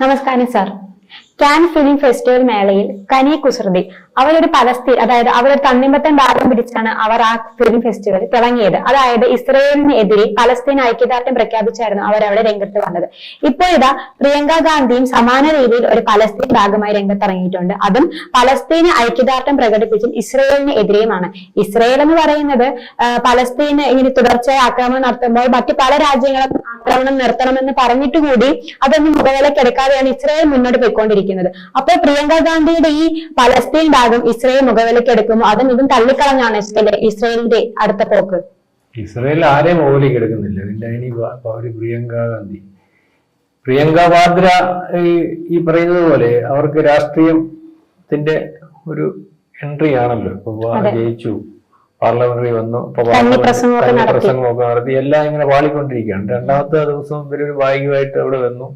നമസ്കാരം sir. Cannes film festival മേളയിൽ കനി കുസൃതി അവരൊരു പലസ്തീൻ, അതായത് അവരൊരു തണ്ണിമത്തൻ ഭാഗം പിടിച്ചാണ് അവർ ആ ഫിലിം ഫെസ്റ്റിവൽ തുടങ്ങിയത്. അതായത് ഇസ്രയേലിനെതിരെ പലസ്തീൻ ഐക്യദാർഢ്യം പ്രഖ്യാപിച്ചായിരുന്നു അവരവിടെ രംഗത്ത് വന്നത്. ഇപ്പോൾ ഇതാ പ്രിയങ്ക ഗാന്ധിയും സമാന രീതിയിൽ ഒരു പലസ്തീൻ ഭാഗമായി രംഗത്തിറങ്ങിയിട്ടുണ്ട്. അതും പലസ്തീന് ഐക്യദാർഢ്യം പ്രകടിപ്പിച്ചും ഇസ്രയേലിന് എതിരെയുമാണ്. ഇസ്രയേൽ എന്ന് പറയുന്നത് പലസ്തീന് ഇങ്ങനെ തുടർച്ചയായി ആക്രമണം നടത്തുമ്പോൾ മറ്റു പല രാജ്യങ്ങളും ആക്രമണം നിർത്തണമെന്ന് പറഞ്ഞിട്ട് കൂടി അതൊന്നും മുഖവിലക്കെടുക്കാതെയാണ് ഇസ്രയേൽ മുന്നോട്ട് പോയിക്കൊണ്ടിരിക്കുന്നത്. അപ്പോൾ പ്രിയങ്ക ഗാന്ധിയുടെ ഈ പലസ്തീൻ ഭാഗം ഇസ്രയേൽ മുഖവിലക്കെടുക്കുമ്പോൾ അതും ഇതും തള്ളിക്കളഞ്ഞാണ് ഇസ്രയേലിന്റെ അടുത്ത പോക്ക്. ഇസ്രയേൽ ആരെയും മുഖവിലേക്ക് എടുക്കുന്നില്ല. പ്രിയങ്ക വാദ്ര ഈ പറയുന്നത് പോലെ അവർക്ക് രാഷ്ട്രീയത്തിന്റെ ഒരു എൻട്രി ആണല്ലോ. ഇപ്പൊ ജയിച്ചു, പാർലമെന്ററി വന്നു, പ്രസംഗമൊക്കെ നടത്തി, എല്ലാം ഇങ്ങനെ പാളിക്കൊണ്ടിരിക്കുകയാണ്. രണ്ടാമത്തെ ദിവസം ഇവരൊരു വായികമായിട്ട് അവിടെ വന്നു.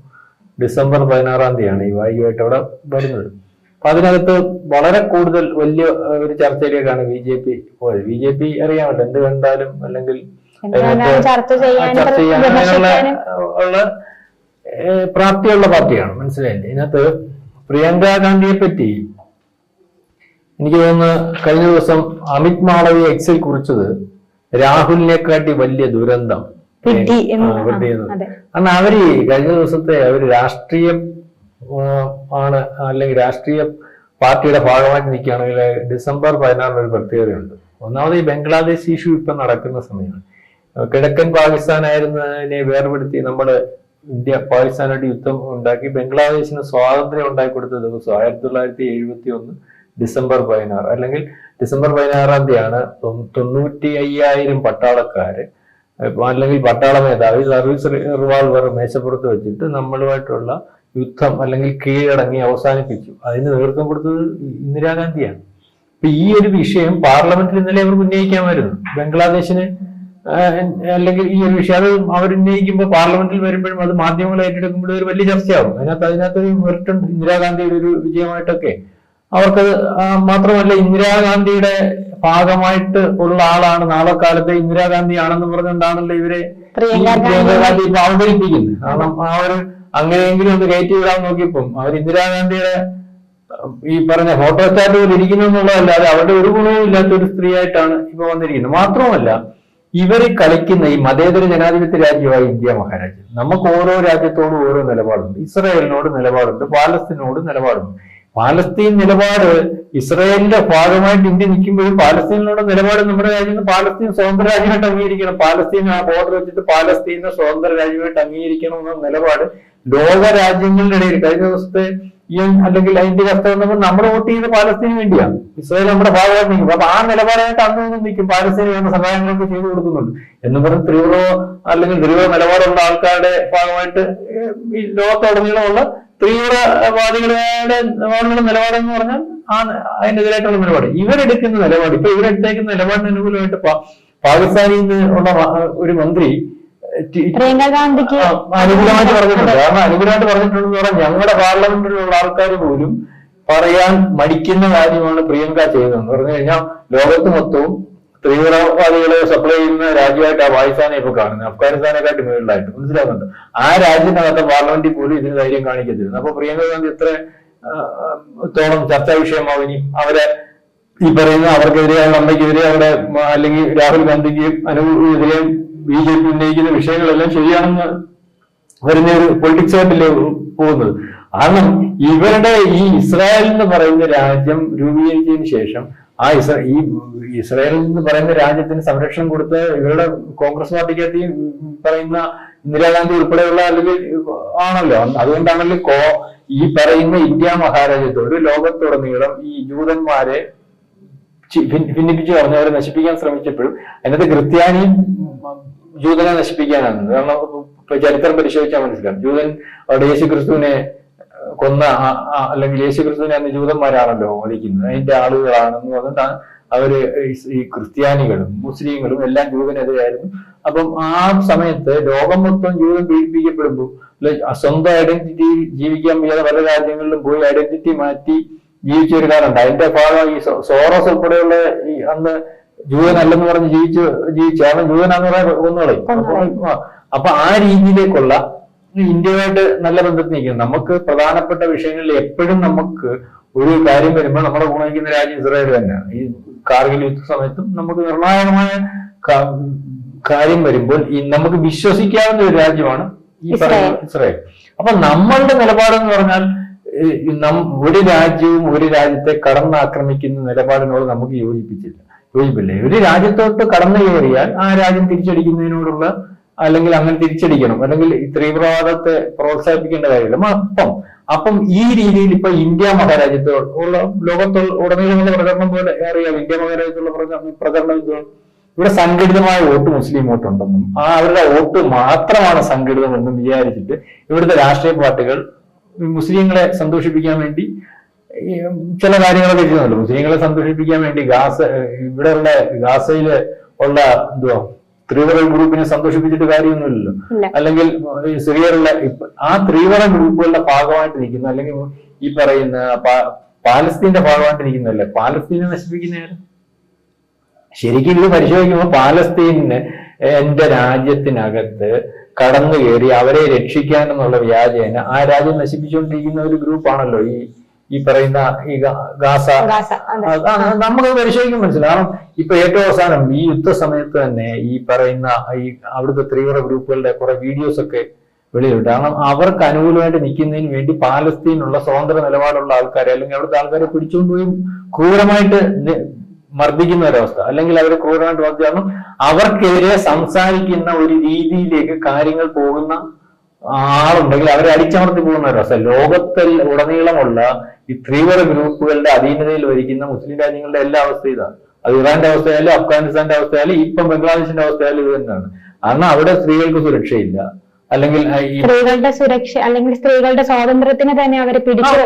ഡിസംബർ 16 ഈ വായികമായിട്ട് അവിടെ വരുന്നത്. അപ്പൊ അതിനകത്ത് വളരെ കൂടുതൽ വലിയ ഒരു ചർച്ചയിലേക്കാണ് BJP പോയത്. BJP അറിയാമല്ലോ, എന്ത് കണ്ടാലും അല്ലെങ്കിൽ ചർച്ച ചെയ്യാനുള്ള പ്രാപ്തിയുള്ള പാർട്ടിയാണ്, മനസ്സിലായില്ലേ. ഇതിനകത്ത് പ്രിയങ്ക ഗാന്ധിയെ പറ്റി എനിക്ക് തോന്നുന്നു കഴിഞ്ഞ ദിവസം അമിത് മാളവിയ എക്സിൽ കുറിച്ചത് രാഹുലിനെക്കാട്ടി വലിയ ദുരന്തം കാരണം അവര് കഴിഞ്ഞ ദിവസത്തെ അവര് രാഷ്ട്രീയം ആണ് അല്ലെങ്കിൽ രാഷ്ട്രീയ പാർട്ടിയുടെ ഭാഗമായിട്ട് നിൽക്കുകയാണെങ്കിൽ ഡിസംബർ 16 ഒരു പ്രത്യേകതയുണ്ട്. ഒന്നാമത് ഈ ബംഗ്ലാദേശ് ഇഷ്യൂ ഇപ്പൊ നടക്കുന്ന സമയമാണ്. കിഴക്കൻ പാകിസ്ഥാനായിരുന്നതിനെ വേർപെടുത്തി നമ്മുടെ ഇന്ത്യ പാകിസ്ഥാനായിട്ട് യുദ്ധം ഉണ്ടാക്കി ബംഗ്ലാദേശിന് സ്വാതന്ത്ര്യം ഉണ്ടാക്കി കൊടുത്ത ദിവസം 1971 ഡിസംബർ 16 അല്ലെങ്കിൽ ഡിസംബർ 16 95,000 പട്ടാളക്കാര് അല്ലെങ്കിൽ പട്ടാള മേധാവി സർവീസ് റിവാൾവർ മേശപ്പുറത്ത് വെച്ചിട്ട് നമ്മളുമായിട്ടുള്ള യുദ്ധം അല്ലെങ്കിൽ കീഴടങ്ങി അവസാനിപ്പിച്ചു. അതിന് നേതൃത്വം കൊടുത്തത് ഇന്ദിരാഗാന്ധിയാണ്. അപ്പൊ ഈ ഒരു വിഷയം പാർലമെന്റിൽ ഇന്നലെ അവർക്ക് ഉന്നയിക്കാമായിരുന്നു. ബംഗ്ലാദേശിന് അല്ലെങ്കിൽ ഈ ഒരു വിഷയം അത് അവരുന്നയിക്കുമ്പോൾ പാർലമെന്റിൽ വരുമ്പോഴും അത് മാധ്യമങ്ങൾ ഏറ്റെടുക്കുമ്പോഴും ഒരു വലിയ ചർച്ചയാവും. അതിനകത്തൊരു മെറിറ്റുണ്ട് ഇന്ദിരാഗാന്ധിയുടെ ഒരു വിജയമായിട്ടൊക്കെ അവർക്കത്. മാത്രമല്ല ഇന്ദിരാഗാന്ധിയുടെ ഭാഗമായിട്ട് ഉള്ള ആളാണ്, നാളെ കാലത്ത് ഇന്ദിരാഗാന്ധി ആണെന്ന് പറഞ്ഞുകൊണ്ടാണല്ലോ ഇവരെ പ്രിയങ്കാഗാന്ധി ഇപ്പൊ അവതരിപ്പിക്കുന്നത്. കാരണം ആ ഒരു അങ്ങനെയെങ്കിലും ഒന്ന് കയറ്റി വിടാൻ നോക്കിയപ്പം അവർ ഇന്ദിരാഗാന്ധിയുടെ ഈ പറഞ്ഞ ഫോട്ടോ സ്റ്റാറ്റ് പോലെ ഇരിക്കുന്നു എന്നുള്ളതല്ലാതെ അവരുടെ ഒരു ഗുണവും ഇല്ലാത്ത ഒരു സ്ത്രീയായിട്ടാണ് ഇപ്പൊ വന്നിരിക്കുന്നത്. മാത്രമല്ല ഇവര് കളിക്കുന്ന ഈ മതേതര ജനാധിപത്യ രാജ്യമായ ഇന്ത്യ മഹാരാജ്യം, നമുക്ക് ഓരോ രാജ്യത്തോടും ഓരോ നിലപാടുണ്ട്. ഇസ്രായേലിനോട് നിലപാടുണ്ട്, പാലസ്തീനോട് നിലപാടുണ്ട്. പാലസ്തീൻ നിലപാട് ഇസ്രായേലിന്റെ ഭാഗമായിട്ട് ഇന്ത്യ നിൽക്കുമ്പോഴും പാലസ്തീനിലുള്ള നിലപാട് നമ്മുടെ രാജ്യം പാലസ്തീൻ സ്വതന്ത്ര രാജ്യമായിട്ട് അംഗീകരിക്കണം, പാലസ്തീൻ ആ ബോർഡർ വെച്ചിട്ട് പാലസ്തീനെ സ്വതന്ത്ര രാജ്യമായിട്ട് അംഗീകരിക്കണം എന്ന നിലപാട് ലോക രാജ്യങ്ങളുടെ ഇടയിൽ കഴിഞ്ഞ ദിവസത്തെ അല്ലെങ്കിൽ അതിന്റെ കഷ്ടം നമ്മൾ വോട്ട് ചെയ്യുന്ന പാലസ്തീന് വേണ്ടിയാണ്. ഇസ്രായേൽ നമ്മുടെ ഭാഗമായിട്ട് നിൽക്കും. അപ്പൊ ആ നിലപാടായിട്ട് അന്ന് നിൽക്കും. പാലസ്തീന് വേണ്ട സഹായങ്ങളൊക്കെ ചെയ്തു കൊടുക്കുന്നുണ്ട് എന്ന് പറഞ്ഞ് തീവ്ര നിലപാടുള്ള ആൾക്കാരുടെ ഭാഗമായിട്ട് ഈ ലോകത്തുടനീളമുള്ള തീവ്രവാദികളുടെ നിലപാടെന്ന് പറഞ്ഞാൽ അതിനെതിരായിട്ടുള്ള നിലപാട് ഇവരെടുക്കുന്ന നിലപാട്. ഇപ്പൊ ഇവരെടുത്തേക്കുന്ന നിലപാടിന് അനുകൂലമായിട്ട് പാകിസ്ഥാനിൽ നിന്നുള്ള ഒരു മന്ത്രി പ്രിയങ്കാഗാന്ധിക്ക് അനുകൂലമായിട്ട് പറഞ്ഞിട്ടുണ്ട്. കാരണം അനുകൂലമായിട്ട് പറഞ്ഞിട്ടുണ്ടെന്ന് പറഞ്ഞാൽ ഞങ്ങളുടെ പാർലമെന്റിലുള്ള ആൾക്കാർ പോലും പറയാൻ മടിക്കുന്ന കാര്യമാണ് പ്രിയങ്ക ചെയ്തതെന്ന് പറഞ്ഞു കഴിഞ്ഞാൽ ലോകത്ത് മൊത്തവും തീവ്രവാദികളെ സപ്ലൈ ചെയ്യുന്ന രാജ്യമായിട്ട് ആ പാകിസ്ഥാനെ ഇപ്പൊ കാണുന്നത്, അഫ്ഗാനിസ്ഥാനെക്കാട്ടി മുകളിലായിട്ട്. മനസ്സിലാകുന്നുണ്ട്. ആ രാജ്യത്തിനകത്ത് പാർലമെന്റിൽ പോലും ഇതിന് ധൈര്യം കാണിക്കത്തിരുന്നു. അപ്പൊ പ്രിയങ്ക ഗാന്ധി തോളം ചർച്ചാ വിഷയമാവും. ഇനി അവരെ ഈ പറയുന്ന അവർക്കെതിരെ അമ്മയ്ക്കെതിരെ അവിടെ അല്ലെങ്കിൽ രാഹുൽ ഗാന്ധിക്ക് എതിരെ BJP ഉന്നയിക്കുന്ന വിഷയങ്ങളെല്ലാം ശരിയാണെന്ന് വരുന്ന ഒരു പൊളിറ്റിക്സ് ആയിട്ടല്ലേ പോകുന്നത്. കാരണം ഇവരുടെ ഈ ഇസ്രായേൽ എന്ന് പറയുന്ന രാജ്യം രൂപീകരിച്ചതിന് ശേഷം ഈ ഇസ്രായേൽ എന്ന് പറയുന്ന രാജ്യത്തിന് സംരക്ഷണം കൊടുത്ത് ഇവരുടെ കോൺഗ്രസ് പാർട്ടിക്കകത്ത് പറയുന്ന ഇന്ദിരാഗാന്ധി ഉൾപ്പെടെയുള്ള അല്ലെങ്കിൽ ആണല്ലോ. അതുകൊണ്ടാണല്ലോ ഈ പറയുന്ന ഇന്ത്യ മഹാരാജ്യത്ത് ഒരു ലോകത്തുടനീളം ഈ ജൂതന്മാരെ ഭിന്നിപ്പിച്ച് പറഞ്ഞവരെ നശിപ്പിക്കാൻ ശ്രമിച്ചപ്പോഴും അതിനകത്ത് ക്രിസ്ത്യാനിയും ജൂതനെ നശിപ്പിക്കാനാണ്. കാരണം ഇപ്പൊ ചരിത്രം പരിശോധിച്ചാൽ മനസ്സിലാവും. ജൂതൻ അവിടെ യേശുക്രിസ്തുവിനെ കൊന്ന അല്ലെങ്കിൽ യേശുക്രിസ്തുവിനെ അന്ന് ജൂതന്മാരാണല്ലോ വധിക്കുന്നത്, അതിന്റെ ആളുകളാണെന്ന് പറഞ്ഞിട്ടാണ് അവര് ഈ ക്രിസ്ത്യാനികളും മുസ്ലിങ്ങളും എല്ലാം ജൂതനെതിരായിരുന്നു. അപ്പം ആ സമയത്ത് ലോകം മൊത്തം ജൂതൻ പീഡിപ്പിക്കപ്പെടുമ്പോൾ സ്വന്തം ഐഡന്റിറ്റിയിൽ ജീവിക്കാൻ വയ്യാതെ പല രാജ്യങ്ങളിലും പോയി ഐഡന്റിറ്റി മാറ്റി ജീവിച്ച ഒരു കാലമുണ്ട്. അതിന്റെ ഭാഗം ഈ സോറോസ് ഉൾപ്പെടെയുള്ള ഈ അന്ന് ജൂതനല്ലെന്ന് പറഞ്ഞ് ജീവിച്ച അവൻ ജൂതനാന്ന് പറയാൻ കൊന്നുകളയും. അപ്പൊ ആ രീതിയിലേക്കുള്ള ഇന്ത്യയുമായിട്ട് നല്ല ബന്ധത്തിൽ നിൽക്കുന്നത്. നമുക്ക് പ്രധാനപ്പെട്ട വിഷയങ്ങളിൽ എപ്പോഴും നമുക്ക് ഒരു കാര്യം വരുമ്പോൾ നമ്മളെ ഗുണിക്കുന്ന രാജ്യം ഇസ്രായേൽ തന്നെയാണ്. ഈ കാർഗിൽ യുദ്ധ സമയത്തും നമുക്ക് നിർണായകമായ കാര്യം വരുമ്പോൾ നമുക്ക് വിശ്വസിക്കാവുന്ന ഒരു രാജ്യമാണ് ഈ പറയുന്ന ഇസ്രായേൽ. അപ്പൊ നമ്മളുടെ നിലപാടെന്ന് പറഞ്ഞാൽ ഒരു രാജ്യവും ഒരു രാജ്യത്തെ കടന്നാക്രമിക്കുന്ന നിലപാടിനോട് നമുക്ക് യോജിപ്പില്ല. ഒരു രാജ്യത്തോട്ട് കടന്നു കയറിയാൽ ആ രാജ്യം തിരിച്ചടിക്കുന്നതിനോടുള്ള, അല്ലെങ്കിൽ അങ്ങനെ തിരിച്ചടിക്കണം, അല്ലെങ്കിൽ തീവ്രവാദത്തെ പ്രോത്സാഹിപ്പിക്കേണ്ട കാര്യമില്ല. അപ്പം ഈ രീതിയിൽ ഇപ്പൊ ഇന്ത്യ മഹാരാജ്യത്ത് ഉള്ള ഉടനീളമുള്ള പ്രചരണം പോലെ അറിയാം. ഇന്ത്യ മഹാരാജ്യത്തുള്ള പ്രചരണം എന്തുവാണ്? ഇവിടെ സംഘടിതമായ വോട്ട് മുസ്ലിം വോട്ടുണ്ടെന്നും അവരുടെ വോട്ട് മാത്രമാണ് സംഘടിതമെന്നും വിചാരിച്ചിട്ട് ഇവിടുത്തെ രാഷ്ട്രീയ പാർട്ടികൾ മുസ്ലിങ്ങളെ സന്തോഷിപ്പിക്കാൻ വേണ്ടി ചില കാര്യങ്ങളൊക്കെ ചെയ്യുന്നുണ്ട്. മുസ്ലിങ്ങളെ സന്തോഷിപ്പിക്കാൻ വേണ്ടി ഇവിടെയുള്ള ഗാസയില് ഉള്ള തീവ്ര ഗ്രൂപ്പിനെ സന്തോഷിപ്പിച്ചിട്ട് കാര്യമൊന്നുമില്ലല്ലോ. അല്ലെങ്കിൽ സിറിയയിലുള്ള ആ തീവ്ര ഗ്രൂപ്പുകളുടെ ഭാഗമായിട്ട് നിൽക്കുന്ന, അല്ലെങ്കിൽ ഈ പറയുന്ന പാലസ്തീന്റെ ഭാഗമായിട്ട് നിൽക്കുന്നതല്ലേ പാലസ്തീനെ നശിപ്പിക്കുന്നവര്. ശരിക്കും ഇത് പരിശോധിക്കുമ്പോൾ പാലസ്തീനിന് എന്റെ രാജ്യത്തിനകത്ത് കടന്നു കയറി അവരെ രക്ഷിക്കാനെന്നുള്ള വ്യാജേന ആ രാജ്യം നശിപ്പിച്ചുകൊണ്ടിരിക്കുന്ന ഒരു ഗ്രൂപ്പാണല്ലോ ഈ പറയുന്ന ഈ ഗാസ. നമുക്ക് പരിശോധിക്കാൻ മനസ്സിലാവും. കാരണം ഇപ്പൊ ഏറ്റവും അവസാനം ഈ യുദ്ധ സമയത്ത് തന്നെ ഈ പറയുന്ന അവിടുത്തെ തീവ്ര ഗ്രൂപ്പുകളുടെ കുറെ വീഡിയോസ് ഒക്കെ വെളിയിലുണ്ട്. കാരണം അവർക്ക് അനുകൂലമായിട്ട് നിൽക്കുന്നതിന് വേണ്ടി പാലസ്തീനുള്ള സ്വതന്ത്ര നിലപാടുള്ള ആൾക്കാരെ, അല്ലെങ്കിൽ അവിടുത്തെ ആൾക്കാരെ പിടിച്ചുകൊണ്ടുപോയി ക്രൂരമായിട്ട് മർദ്ദിക്കുന്ന ഒരവസ്ഥ, അല്ലെങ്കിൽ അവരെ ക്രൂരമായിട്ട് മർദ്ദിക്കണം. അവർക്കെതിരെ സംസാരിക്കുന്ന ഒരു രീതിയിലേക്ക് കാര്യങ്ങൾ പോകുന്ന ആളുണ്ടെങ്കിൽ അവരെ അടിച്ചമർത്തി പോകുന്ന ഒരവസ്ഥ. ലോകത്തിൽ ഉടനീളമുള്ള ഈ തീവ്ര ഗ്രൂപ്പുകളുടെ അധീനതയിൽ വരിക്കുന്ന മുസ്ലിം രാജ്യങ്ങളുടെ എല്ലാ അവസ്ഥയും ഇതാണ്. അത് ഇറാന്റെ അവസ്ഥയായാലും അഫ്ഗാനിസ്ഥാന്റെ അവസ്ഥയായാലും ഇപ്പം ബംഗ്ലാദേശിന്റെ അവസ്ഥയായാലും ഇത് തന്നെയാണ്. കാരണം അവിടെ സ്ത്രീകൾക്ക് സുരക്ഷയില്ല, അല്ലെങ്കിൽ സ്ത്രീകളുടെ സുരക്ഷ, അല്ലെങ്കിൽ സ്ത്രീകളുടെ സ്വാതന്ത്ര്യത്തിന് തന്നെ അവരെ പിടിച്ചു.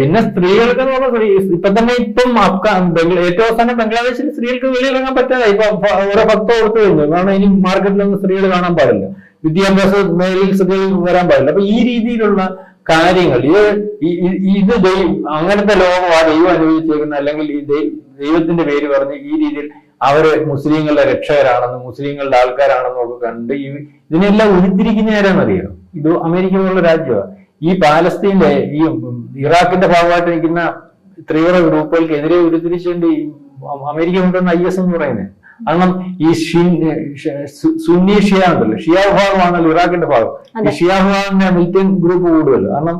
പിന്നെ സ്ത്രീകൾക്ക് ഇപ്പൊ തന്നെ ഏറ്റവും അവസാനം ബംഗ്ലാദേശിൽ സ്ത്രീകൾക്ക് വെളിയിറങ്ങാൻ പറ്റാതെ ഇപ്പൊ ഓരോ 10 കൊടുത്തു കഴിഞ്ഞു. കാരണം ഇനി മാർക്കറ്റിലൊന്നും സ്ത്രീകൾ കാണാൻ പാടില്ല, വിദ്യാഭ്യാസ മേഖലയിൽ സ്ത്രീകൾ വരാൻ പാടില്ല. അപ്പൊ ഈ രീതിയിലുള്ള കാര്യങ്ങൾ ഇത് അങ്ങനത്തെ ലോകം ദൈവം അനുഭവിച്ചേക്കുന്ന, അല്ലെങ്കിൽ ഈ ദൈവത്തിന്റെ പേര് പറഞ്ഞ് ഈ രീതിയിൽ അവര് മുസ്ലിങ്ങളുടെ രക്ഷകരാണെന്നും മുസ്ലിങ്ങളുടെ ആൾക്കാരാണെന്നും ഒക്കെ കണ്ട് ഇതിനെല്ലാം ഉരുത്തിരിക്കുന്ന ആരാന്നറിയാം. ഇത് അമേരിക്ക പോലുള്ള രാജ്യമാണ്. ഈ പാലസ്തീന്റെ ഈ ഇറാഖിന്റെ ഭാഗമായിട്ട് നിൽക്കുന്ന തീവ്ര ഗ്രൂപ്പുകൾക്കെതിരെ ഉരുത്തിരിച്ചുകൊണ്ട് അമേരിക്ക കൊണ്ടുവന്ന IS എന്ന് പറയുന്നത്. കാരണം ഈ സുന്നി ഷിയ ഉണ്ടല്ലോ, ഷിയ വിഭാഗമാണല്ലോ ഇറാഖിന്റെ ഭാഗം. ഈ ഷിയ വിഭാഗത്തിന്റെ മിലിറ്റന്റ് ഗ്രൂപ്പ് കൂടുതൽ. കാരണം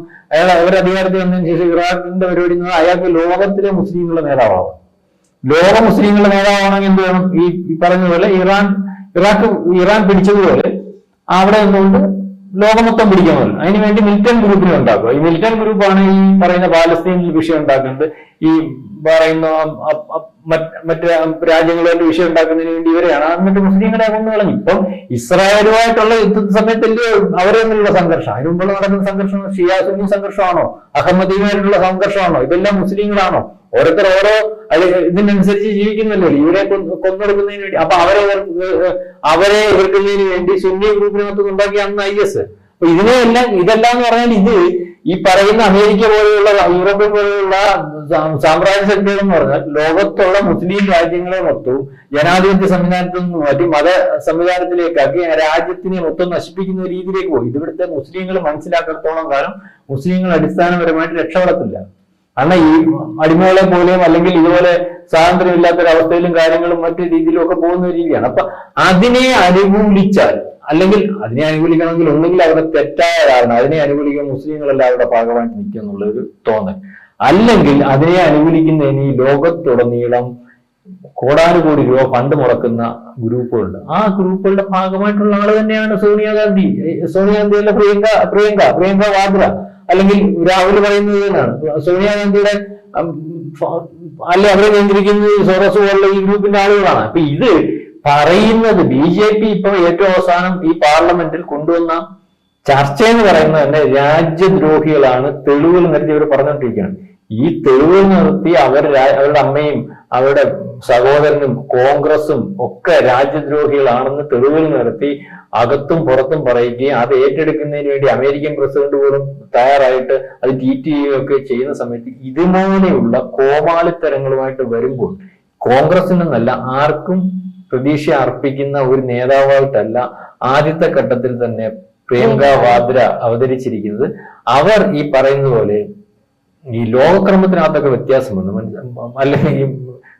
അവർ അധികാരത്തിൽ വന്നതിന് ശേഷം ഇറാഖിന്റെ പരിപാടി അയാൾക്ക് ലോകത്തിലെ മുസ്ലിങ്ങളുടെ നേതാവാണ്. ലോക മുസ്ലിങ്ങളുടെ നേതാവാണെങ്കിൽ എന്ത് വേണം? ഈ പറഞ്ഞതുപോലെ ഇറാൻ പിടിച്ചതുപോലെ അവിടെ നിന്നുകൊണ്ട് ലോകം മൊത്തം പിടിക്കാമല്ലോ. അതിനുവേണ്ടി മിലിറ്റന്റ് ഗ്രൂപ്പിനെ ഉണ്ടാക്കുക. ഈ മിലിറ്റന്റ് ഗ്രൂപ്പാണ് ഈ പറയുന്ന പാലസ്തീനിൽ വിഷയം ഉണ്ടാക്കുന്നത്. ഈ പറയുന്ന മറ്റ് രാജ്യങ്ങളുമായിട്ട് വിഷയം ഉണ്ടാക്കുന്നതിന് വേണ്ടി ഇവരെയാണ്. എന്നിട്ട് മുസ്ലിങ്ങളെ കൊന്നു കളഞ്ഞു. ഇപ്പം ഇസ്രായേലുമായിട്ടുള്ള യുദ്ധ സമയത്തല്ലേ അവരെ തമ്മിലുള്ള സംഘർഷം. അതിന് മുമ്പുള്ള നടക്കുന്ന സംഘർഷം ഷിയ സുന്നി സംഘർഷമാണോ, അഹമ്മദിയുമായിട്ടുള്ള സംഘർഷമാണോ, ഇതെല്ലാം മുസ്ലിങ്ങളാണോ? ഓരോരുത്തർ ഓരോ ഇതിനനുസരിച്ച് ജീവിക്കുന്നല്ലോ. ഇവരെ കൊന്നൊടുക്കുന്നതിന് വേണ്ടി. അപ്പൊ അവരെ എതിർക്കുന്നതിന് വേണ്ടി സുന്നി ഗ്രൂപ്പിനകത്ത് ഉണ്ടാക്കിയ അന്ന് IS. അപ്പൊ ഇതെല്ലാം എന്ന് പറഞ്ഞാൽ ഇത് ഈ പറയുന്ന അമേരിക്ക പോലെയുള്ള യൂറോപ്യൻ പോലെയുള്ള സാമ്രാജ്യ ശക്തികൾ എന്ന് പറഞ്ഞാൽ ലോകത്തുള്ള മുസ്ലിം രാജ്യങ്ങളെ മൊത്തവും ജനാധിപത്യ സംവിധാനത്തിൽ നിന്ന് മാറ്റി മത സംവിധാനത്തിലേക്കാക്കി രാജ്യത്തിനെ മൊത്തം നശിപ്പിക്കുന്ന രീതിയിലേക്ക് പോയി. ഇതിവിടുത്തെ മുസ്ലിങ്ങൾ മനസ്സിലാക്കത്തോളം കാലം മുസ്ലിങ്ങൾ അടിസ്ഥാനപരമായിട്ട് രക്ഷപ്പെടത്തില്ല. കാരണം ഈ അടിമകളെ പോലെയും, അല്ലെങ്കിൽ ഇതുപോലെ സ്വാതന്ത്ര്യമില്ലാത്തൊരവസ്ഥയിലും കാര്യങ്ങളും മറ്റു രീതിയിലും ഒക്കെ പോകുന്ന ഒരു രീതിയാണ്. അപ്പൊ അതിനെ അനുകൂലിച്ചാൽ, അല്ലെങ്കിൽ അതിനെ അനുകൂലിക്കണമെങ്കിൽ ഒന്നെങ്കിൽ അവരുടെ തെറ്റായ കാരണം അതിനെ അനുകൂലിക്കാൻ മുസ്ലിങ്ങളല്ല അവരുടെ ഭാഗമായിട്ട് നിൽക്കുക എന്നുള്ള ഒരു തോന്നൽ, അല്ലെങ്കിൽ അതിനെ അനുകൂലിക്കുന്നതിന് ഈ ലോകത്തുടനീളം കോടാനുകോടി രൂപ ഫണ്ട് മുടക്കുന്ന ഗ്രൂപ്പുകളുണ്ട്. ആ ഗ്രൂപ്പുകളുടെ ഭാഗമായിട്ടുള്ള ആള് തന്നെയാണ് സോണിയാഗാന്ധിയല്ല പ്രിയങ്ക വാദ്ര, അല്ലെങ്കിൽ രാഹുൽ പറയുന്നത് തന്നെയാണ്. സോണിയാഗാന്ധിയുടെ അല്ലെ അവരെ നിയന്ത്രിക്കുന്നത് സോറസ് പോലുള്ള ഈ ഗ്രൂപ്പിന്റെ ആളുകളാണ്. അപ്പൊ ഇത് പറയുന്നത് BJP ഇപ്പൊ ഏറ്റവും അവസാനം ഈ പാർലമെന്റിൽ കൊണ്ടുവന്ന ചർച്ച എന്ന് പറയുന്നത് തന്നെ രാജ്യദ്രോഹികളാണ് തെളിവുകൾ നിർത്തി അവർ പറഞ്ഞുകൊണ്ടിരിക്കുകയാണ്. ഈ തെളിവുകൾ നിർത്തി അവരുടെ അമ്മയും അവരുടെ സഹോദരനും കോൺഗ്രസും ഒക്കെ രാജ്യദ്രോഹികളാണെന്ന് തെളിവുകൾ നിർത്തി അകത്തും പുറത്തും പറയുകയും അത് ഏറ്റെടുക്കുന്നതിന് വേണ്ടി അമേരിക്കൻ പ്രസിഡന്റ് പോലും തയ്യാറായിട്ട് അത് ട്വീറ്റ് ചെയ്യുകയൊക്കെ ചെയ്യുന്ന സമയത്ത് ഇതുപോലെയുള്ള കോമാളിത്തരങ്ങളുമായിട്ട് വരുമ്പോൾ കോൺഗ്രസിൽ നിന്നല്ല ആർക്കും പ്രതീക്ഷ അർപ്പിക്കുന്ന ഒരു നേതാവായിട്ടല്ല ആദ്യത്തെ ഘട്ടത്തിൽ തന്നെ പ്രിയങ്ക വാദ്ര അവതരിച്ചിരിക്കുന്നത്. അവർ ഈ പറയുന്നത് പോലെ ഈ ലോകക്രമത്തിനകത്തൊക്കെ വ്യത്യാസം വന്നു, അല്ലെങ്കിൽ ഈ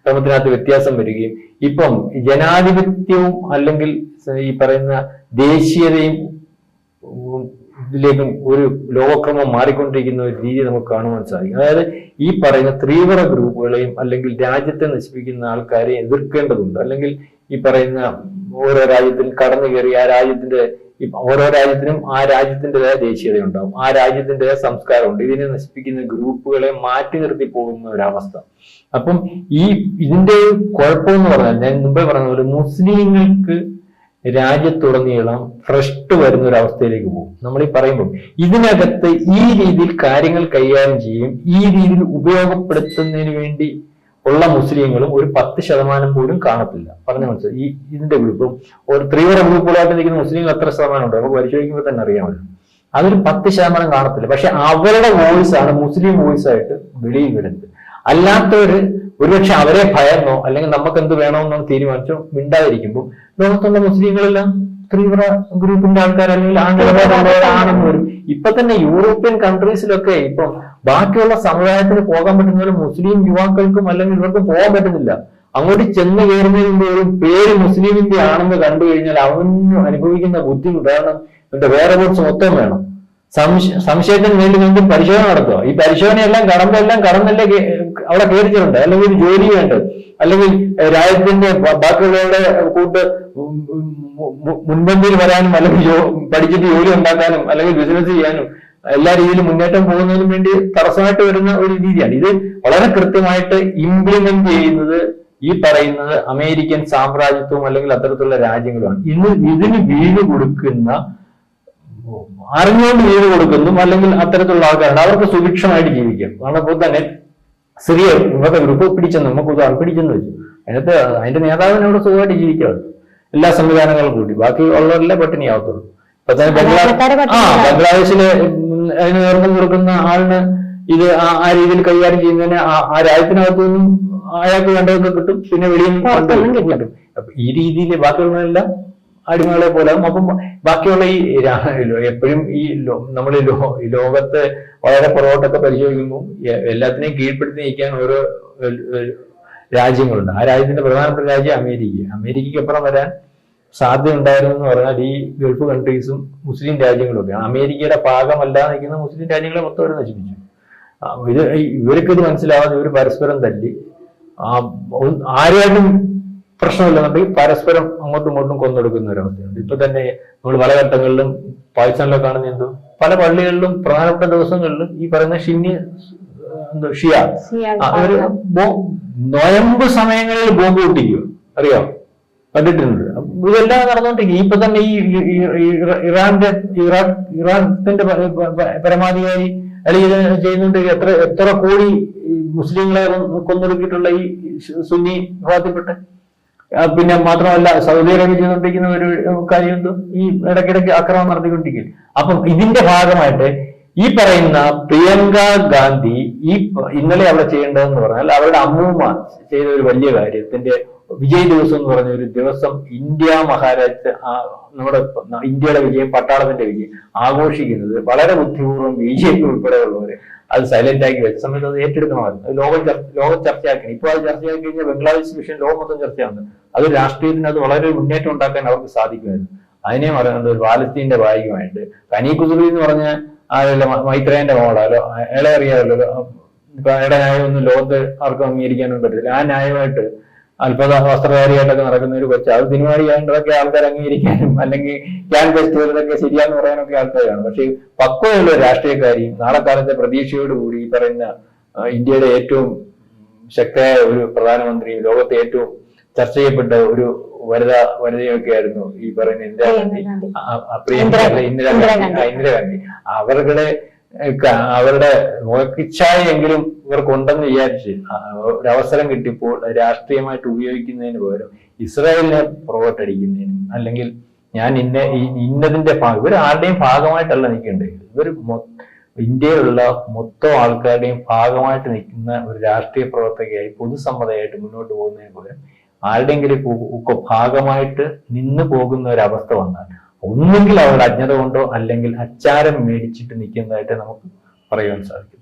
ക്രമത്തിനകത്ത് വ്യത്യാസം വരികയും ഇപ്പം ജനാധിപത്യവും അല്ലെങ്കിൽ ഈ പറയുന്ന ദേശീയതയും ഇതിലേക്കും ഒരു ലോകക്രമം മാറിക്കൊണ്ടിരിക്കുന്ന ഒരു രീതി നമുക്ക് കാണുവാൻ സാധിക്കും. അതായത് ഈ പറയുന്ന തീവ്ര ഗ്രൂപ്പുകളെയും അല്ലെങ്കിൽ രാജ്യത്തെ നശിപ്പിക്കുന്ന ആൾക്കാരെ എതിർക്കേണ്ടതുണ്ട്. അല്ലെങ്കിൽ ഈ പറയുന്ന ഓരോ രാജ്യത്തിൽ കടന്നു കയറി ആ രാജ്യത്തിന്റെ ഓരോ രാജ്യത്തിനും ആ രാജ്യത്തിൻ്റെതായ ദേശീയത ഉണ്ടാവും, ആ രാജ്യത്തിൻ്റെതായ സംസ്കാരമുണ്ട്. ഇതിനെ നശിപ്പിക്കുന്ന ഗ്രൂപ്പുകളെ മാറ്റി നിർത്തി പോകുന്ന ഒരവസ്ഥ. അപ്പം ഇതിന്റെ കുഴപ്പമെന്ന് പറഞ്ഞാൽ ഞാൻ മുമ്പേ പറഞ്ഞ പോലെ മുസ്ലിങ്ങൾക്ക് രാജ്യത്തുടനീളം ഭ്രഷ്ട് വരുന്ന ഒരു അവസ്ഥയിലേക്ക് പോകും. നമ്മൾ ഈ പറയുമ്പോൾ ഇതിനകത്ത് ഈ രീതിയിൽ കാര്യങ്ങൾ കൈകാര്യം ചെയ്യും, ഈ രീതിയിൽ ഉപയോഗപ്പെടുത്തുന്നതിന് വേണ്ടി ഉള്ള മുസ്ലിങ്ങളും ഒരു 10% പോലും കാണത്തില്ല. പറഞ്ഞു മനസ്സിലായി. ഇതിന്റെ ഗ്രൂപ്പും ഒരു തീവ്ര ഗ്രൂപ്പുകളായിട്ട് നിൽക്കുന്ന മുസ്ലിങ്ങൾ എത്ര ശതമാനം ഉണ്ട് നമുക്ക് പരിശോധിക്കുമ്പോൾ തന്നെ അറിയാമല്ലോ. അതൊരു 10% കാണത്തില്ല. പക്ഷെ അവരുടെ വോയിസ് ആണ് മുസ്ലിം വോയിസ് ആയിട്ട് വെളിയിൽ വരുന്നത്. അല്ലാത്തവര് ഒരുപക്ഷെ അവരെ ഭയന്നോ അല്ലെങ്കിൽ നമുക്ക് എന്ത് വേണമെന്നോ തീരുമാനിച്ചോ മിണ്ടാതിരിക്കുമ്പോൾ ലോകത്തുള്ള മുസ്ലിങ്ങളെല്ലാം തീവ്ര ഗ്രൂപ്പിന്റെ ആൾക്കാർ അല്ലെങ്കിൽ ആ നിലപാടുള്ളവരാണെന്ന് വരും. ഇപ്പൊ തന്നെ യൂറോപ്യൻ കൺട്രീസിലൊക്കെ ഇപ്പം ബാക്കിയുള്ള സമുദായത്തിന് പോകാൻ പറ്റുന്ന മുസ്ലിം യുവാക്കൾക്കും അല്ലെങ്കിൽ ഇവർക്കും പോകാൻ പറ്റുന്നില്ല. അങ്ങോട്ട് ചെന്ന് കയറുന്നതിന് മുമ്പ് ഒരു പേര് മുസ്ലിമിന്റെ ആണെന്ന് കണ്ടു കഴിഞ്ഞാൽ അവന് അനുഭവിക്കുന്ന ബുദ്ധിമുട്ട്. കാരണം ഇവന്റെ വേറെ കുറച്ച് മൊത്തം വേണം. സംശയത്തിന് വേണ്ടി നമുക്ക് പരിശോധന നടത്തുക. ഈ പരിശോധനയെല്ലാം കടന്നല്ലേ അവിടെ കയറിച്ചിട്ടുണ്ട്. അല്ലെങ്കിൽ ഒരു ജോലി വേണ്ട, അല്ലെങ്കിൽ രാജ്യത്തിന്റെ ബാക്കിയുള്ളവരുടെ കൂട്ട് മുൻപന്തിയിൽ വരാനും അല്ലെങ്കിൽ പഠിച്ചിട്ട് ജോലി ഉണ്ടാക്കാനും അല്ലെങ്കിൽ ബിസിനസ് ചെയ്യാനും എല്ലാ രീതിയിലും മുന്നേറ്റം പോകുന്നതിനും വേണ്ടി തടസ്സമായിട്ട് വരുന്ന ഒരു രീതിയാണ്. ഇത് വളരെ കൃത്യമായിട്ട് ഇംപ്ലിമെന്റ് ചെയ്യുന്നത് ഈ പറയുന്നത് അമേരിക്കൻ സാമ്രാജ്യത്വവും അല്ലെങ്കിൽ അത്തരത്തിലുള്ള രാജ്യങ്ങളുമാണ്. ഇതിന് വീട് കൊടുക്കുന്ന, അറിഞ്ഞുകൊണ്ട് വീട് കൊടുക്കുന്നു അല്ലെങ്കിൽ അത്തരത്തിലുള്ള ആൾക്കാരാണ്. അവർക്ക് സുഭിക്ഷമായിട്ട് ജീവിക്കാം. കാരണം ഇപ്പോൾ തന്നെ സിറിയ ഇവരുടെ ഗ്രൂപ്പ് പിടിച്ചെന്ന് നമുക്ക് ഉദാഹരണം പിടിച്ചെന്ന് വെച്ചു, അതിന്റെ നേതാവിനോട് സുഖമായിട്ട് ജീവിക്കാറുണ്ട് എല്ലാ സംവിധാനങ്ങളും കൂട്ടി. ബാക്കി ഉള്ളവരെല്ലാം പട്ടിണിയാവത്തുള്ളൂ. ഇപ്പൊ തന്നെ ബംഗ്ലാദേശില് അതിന് നേതൃത്വം കൊടുക്കുന്ന ആളിന് ഇത് ആ രീതിയിൽ കൈകാര്യം ചെയ്യുന്നതിന് ആ രാജ്യത്തിനകത്തു നിന്നും അയാൾക്ക് വേണ്ടതൊക്കെ കിട്ടും, പിന്നെ വെളിയിൽ നിന്ന് കിട്ടും. അപ്പൊ ഈ രീതിയിൽ ബാക്കിയുള്ളതെല്ലാം അടിമകളെ പോലെ. അപ്പം ബാക്കിയുള്ള ഈ എപ്പോഴും നമ്മൾ ഈ ലോകത്ത് വളരെ പുറകോട്ടൊക്കെ പരിശോധിക്കുമ്പോൾ എല്ലാത്തിനെയും കീഴ്പ്പെടുത്തി നയിക്കാൻ ഓരോ രാജ്യങ്ങളുണ്ട്. ആ രാജ്യത്തിന്റെ പ്രധാനപ്പെട്ട രാജ്യം അമേരിക്കയ്ക്ക് അപ്പുറം വരാൻ സാധ്യത ഉണ്ടായിരുന്നു എന്ന് പറഞ്ഞാൽ ഈ ഗൾഫ് കൺട്രീസും മുസ്ലിം രാജ്യങ്ങളും ഒക്കെയാണ്. അമേരിക്കയുടെ ഭാഗമല്ലാതെ നിൽക്കുന്ന മുസ്ലിം രാജ്യങ്ങളെ മൊത്തം അവർ നശിപ്പിച്ചു. ഇവർക്കിത് മനസ്സിലാവാതെ ഇവർ പരസ്പരം തല്ലി ആരെയായിട്ടും പ്രശ്നമില്ലെന്നുണ്ടെങ്കിൽ പരസ്പരം അങ്ങോട്ടും ഇങ്ങോട്ടും കൊന്നെടുക്കുന്ന ഒരവസ്ഥയുണ്ട്. ഇപ്പൊ തന്നെ നമ്മൾ പല ഘട്ടങ്ങളിലും പാകിസ്ഥാനിലൊക്കെ കാണുന്ന എന്തോ പല പള്ളികളിലും പ്രധാനപ്പെട്ട ദിവസങ്ങളിലും ഈ പറയുന്ന ഷിയ ഒരു നൊയമ്പ് സമയങ്ങളിൽ ബോംബ് പൊട്ടിക്കുക, അറിയാം, കണ്ടിട്ടുണ്ട്. ഇതെല്ലാം നടന്നുകൊണ്ടിരിക്കും. ഇപ്പൊ തന്നെ ഈ ഇറാഖിന്റെ പരമാധികാരി അല്ലെങ്കിൽ ഇത് ചെയ്യുന്നുണ്ട്. എത്ര കോടി മുസ്ലിങ്ങളെ കൊന്നൊടുക്കിയിട്ടുള്ള ഈ സുന്നി വിഭാഗത്തിൽപ്പെട്ട. പിന്നെ മാത്രമല്ല സൗദി അറേബ്യ ചെയ്തുകൊണ്ടിരിക്കുന്ന ഒരു കാര്യം എന്തോ ഈ ഇടയ്ക്കിടയ്ക്ക് ആക്രമണം നടത്തിക്കൊണ്ടിരിക്കുക. അപ്പം ഇതിന്റെ ഭാഗമായിട്ട് ഈ പറയുന്ന പ്രിയങ്ക ഗാന്ധി ഇന്നലെ അവിടെ ചെയ്യേണ്ടതെന്ന് പറഞ്ഞാൽ അവരുടെ അമ്മൂമ്മ ചെയ്ത ഒരു വലിയ കാര്യത്തിന്റെ വിജയ് ദിവസം എന്ന് പറഞ്ഞ ഒരു ദിവസം ഇന്ത്യ മഹാരാജ്യത്തെ നമ്മുടെ ഇന്ത്യയുടെ വിജയം, പട്ടാളത്തിന്റെ വിജയം ആഘോഷിക്കുന്നത് വളരെ ബുദ്ധിപൂർവ്വം BJP ഉൾപ്പെടെയുള്ളവര് അത് സൈലന്റ് ആക്കി വെച്ച സമയത്ത് അത് ഏറ്റെടുക്കണമായിരുന്നു. ലോകം ചർച്ചയാക്കണം. ഇപ്പോൾ അത് ചർച്ചയാക്കി കഴിഞ്ഞാൽ ബംഗ്ലാദേശ് വിഷയം ലോകം മൊത്തം ചർച്ചയാകുന്നത്. അത് രാഷ്ട്രീയത്തിന് അത് വളരെ മുന്നേറ്റം ഉണ്ടാക്കാൻ അവർക്ക് സാധിക്കുമായിരുന്നു. അതിനെ പറയുന്നത് ഒരു പാലസ്തീന്റെ ഭാഗമായിട്ട് കനി കുസുറി എന്ന് പറഞ്ഞ മൈത്രേന്റെ മോളാലോ അയാളെ അറിയാമല്ലോ. ഇപ്പൊ അയാളുടെ ന്യായമൊന്നും ലോകത്ത് ആർക്കും അംഗീകരിക്കാനും പറ്റില്ല. ആ ന്യായമായിട്ട് അല്പത വസ്ത്രധാരിയായിട്ടൊക്കെ നടക്കുന്ന ഒരു കൊച്ചു അത് സിനിമാടിയായിട്ടൊക്കെ ആൾക്കാർ അംഗീകരിക്കാനും അല്ലെങ്കിൽ ക്യാൻ ഫെസ്റ്റിവലിലൊക്കെ ശരിയാന്ന് പറയാനൊക്കെ ആൾക്കാരാണ്. പക്ഷേ പക്വതയുള്ള രാഷ്ട്രീയക്കാരിയും നാളെ കാലത്തെ പ്രതീക്ഷയോടുകൂടി ഈ പറയുന്ന ഇന്ത്യയുടെ ഏറ്റവും ശക്തയായ ഒരു പ്രധാനമന്ത്രിയും ലോകത്തെ ഏറ്റവും ചർച്ച ചെയ്യപ്പെട്ട ഒരു വനിതയൊക്കെ ആയിരുന്നു ഈ പറയുന്ന ഇന്ദിരാഗാന്ധി. അവരുടെ മോക്കിച്ഛായെങ്കിലും ഇവർക്കുണ്ടെന്ന് വിചാരിച്ച് ഒരവസരം കിട്ടിയപ്പോൾ രാഷ്ട്രീയമായിട്ട് ഉപയോഗിക്കുന്നതിന് പകരം ഇസ്രായേലിനെ പുറകോട്ടടിക്കുന്നതിനും അല്ലെങ്കിൽ ഞാൻ ഇന്നതിന്റെ ഇവർ ആരുടെയും ഭാഗമായിട്ടല്ല നിൽക്കേണ്ടത്. ഇവർ ഇന്ത്യയിലുള്ള മൊത്തം ആൾക്കാരുടെയും ഭാഗമായിട്ട് നിൽക്കുന്ന ഒരു രാഷ്ട്രീയ പ്രവർത്തകയായി പൊതുസമ്മതയായിട്ട് മുന്നോട്ട് പോകുന്നതിന് പകരം ആരുടെയെങ്കിലും ഒക്കെ ഭാഗമായിട്ട് നിന്ന് പോകുന്ന ഒരവസ്ഥ വന്നാൽ ഒന്നുകിൽ അവരുടെ അജ്ഞത കൊണ്ടോ അല്ലെങ്കിൽ അച്ചാരം മേടിച്ചിട്ട് നിൽക്കുന്നതായിട്ട് നമുക്ക് പറയുവാൻ സാധിക്കും.